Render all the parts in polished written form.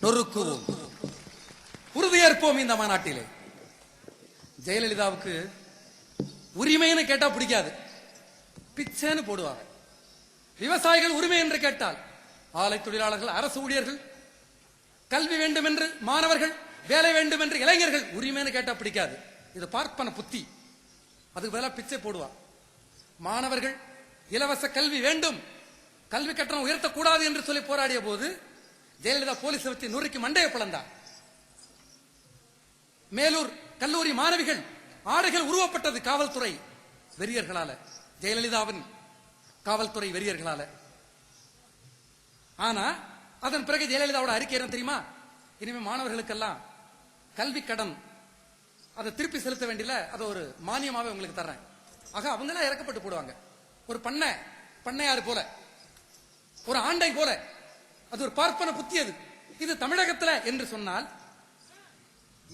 நொறுக்குவோம், உறுதியேற்போம். இந்த மாநாட்டிலே ஜெயலலிதாவுக்கு உரிமைன்னு கேட்டா பிடிக்காது, பிச்சைன்னு போடுவாங்க. விவசாயிகள் உரிமை என்று கேட்டால், ஆலை தொழிலாளர்கள், அரசு ஊழியர்கள், கல்வி வேண்டும் என்று மாணவர்கள், வேலை வேண்டும் என்று இளைஞர்கள் உரிமைன்னு கேட்டா பிடிக்காது. இது பார்ப்பன புத்தி. அதுக்கு பதிலாக பிச்சை போடுவா. மாணவர்கள் இலவச கல்வி வேண்டும், கல்வி கட்டணம் உயர்த்தக்கூடாது என்று சொல்லி போராடிய போது ஜெயலலிதா போலீஸ் வச்சு நொறுக்கி மண்டையை பிளந்தார். மேலூர் கல்லூரி மாணவிகள் ஆடைகள் உருவப்பட்டது காவல்துறை வெறியர்களால, ஜெயலலிதாவின் காவல்துறை வெறியர்களால. ஆனா அதன் பிறகு ஜெயலலிதாவோட அறிக்கை என்ன தெரியுமா? இனிமே மாணவர்களுக்கெல்லாம் கல்வி கடன் அதை திருப்பி செலுத்த வேண்டியல, அதை ஒரு மானியமாவே உங்களுக்கு தர்றேன். ஆக அவங்களா இறக்கப்பட்டு போடுவாங்க. ஒரு பண்ணையாறு போல, ஒரு ஆண்டை போல. அது ஒரு பார்ப்பன புத்தி. அது இது தமிழகத்துல என்று சொன்னால்,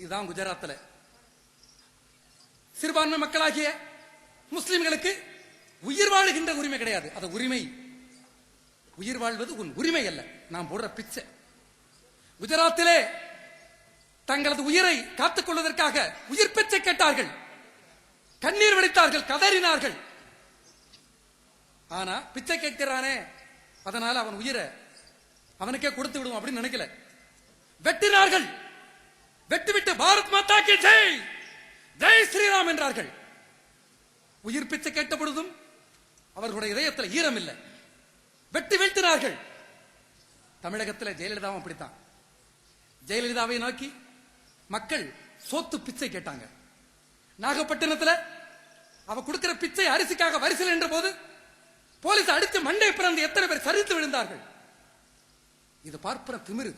இதுதான் குஜராத்தில் சிறுபான்மை மக்களாகிய முஸ்லிம்களுக்கு உயிர் வாழுகின்ற உரிமை கிடையாது. அது உரிமை, உயிர் வாழ்வது உன் உரிமை அல்ல, நாம் போடுற பிச்சை. குஜராத்திலே தங்களது உயிரை காத்துக் கொள்வதற்காக உயிர் பிச்சை கேட்டார்கள், கண்ணீர் வடித்தார்கள், கதறினார்கள். ஆனா பிச்சை கேட்கிறானே, அதனால அவன் உயிரை அவனுக்கே கொடுத்து விடுவோம் அப்படின்னு நினைக்கல. வெட்டினார்கள், வெட்டிவிட்டு பாரத் மாதா கி ஜெய், ஜெய் ஸ்ரீராம் என்றார்கள். உயிர் பிச்சை கேட்ட பொழுதும் அவர்களுடைய இதயத்தில் ஈரம் இல்லை, வெட்டி வீழ்த்தினார்கள். தமிழகத்தில் ஜெயலலிதாவும் அப்படித்தான். ஜெயலலிதாவை நோக்கி மக்கள் சோத்து பிச்சை கேட்டாங்க. நாகப்பட்டினத்தில் அவ கொடுக்கிற பிச்சை அரிசிக்காக வரிசையில் என்ற போது போலீஸ் அடித்து மண்டை பிறந்து எத்தனை பேர் சரித்து விழுந்தார்கள். இது பார்ப்பன திமிரு.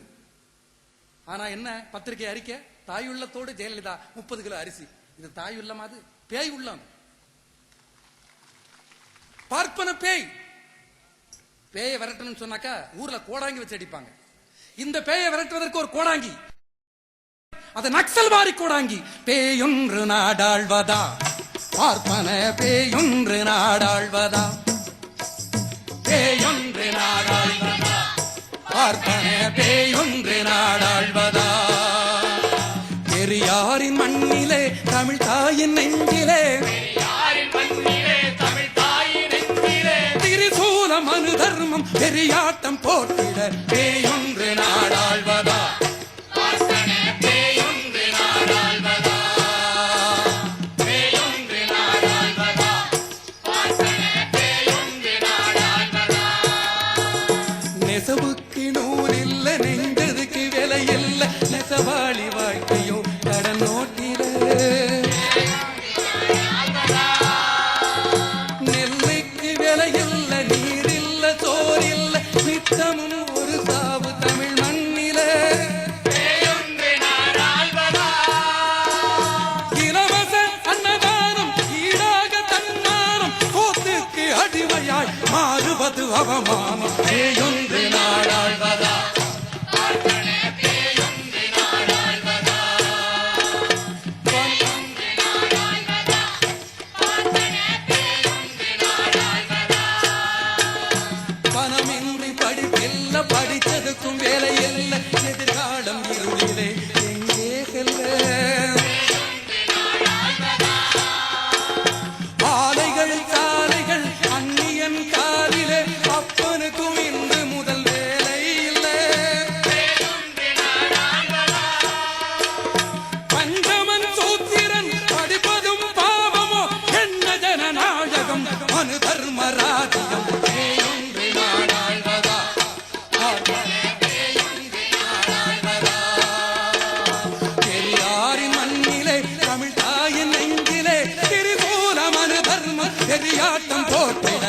ஆனா என்ன பத்திரிகை அறிக்கை? தாயுள்ளத்தோடு ஜெயலலிதா 30 கிலோ அரிசி. இது தாயுள்ளம், அது பேய் உள்ளம், பார்ப்பன பேய். பேயை விரட்டணும்னு சொன்னாக்கா ஊர்ல கோடாங்கி வச்சு அடிப்பாங்க. இந்த பேயை விரட்டுவதற்கு ஒரு கோடாங்கி, அது நக்சல்வாரி கோடாங்கி. பேயொன்று நாடாழ்வதா, பார்ப்பன பேயொன்று நாடாழ்வதா, பேயொன்று நாடாழ்வதா, பார்ப்பன பேயொன்று நாடாழ்வதா. பெரியாரின் மண்ணிலே தமிழ் தாயின் நெஞ்சிலே, மனு தர்மம் பெரியாட்டம் போட்டிட பேயொன்று நாடாழ்வதா, பேயொன்று நாடாழ்வதா, பேயொன்று நாடாழ்வதா, பேயொன்று நாடாழ்வதா. நெசவுக்கு நூறில்ல, நெஞ்சதுக்கு விலை இல்ல, நெசவாளி வாழ்க்கையோ கடன் நோட்டில. நெல்லைக்கு விலை இல்ல, நீரில்ல, சோறில்ல, நித்தமும் ஒரு சாவு தமிழ் மண்ணில. இலவச அன்னதானம் ஈடாக தன்னாரம், கோத்துக்கு அடிமையாய் மாறுவது அவமானம். பேயொன்று நாடாழ்வதா, படித்ததுக்கும் வேலை இல்ல, எதிர்காலம் இருளிலே எங்கே செல்ல. ஆலைகள் சாலைகள் அந்நியன் காலிலே, அப்பனுக்கும் இன்று முதல் வேலை இல்லை. பஞ்சமன் சூத்திரன் படிப்பதும் பாவமோ, என்ன ஜனநாயகம் மனு தர்மராஜ்யம். பெரியாட்டம் போட்டிட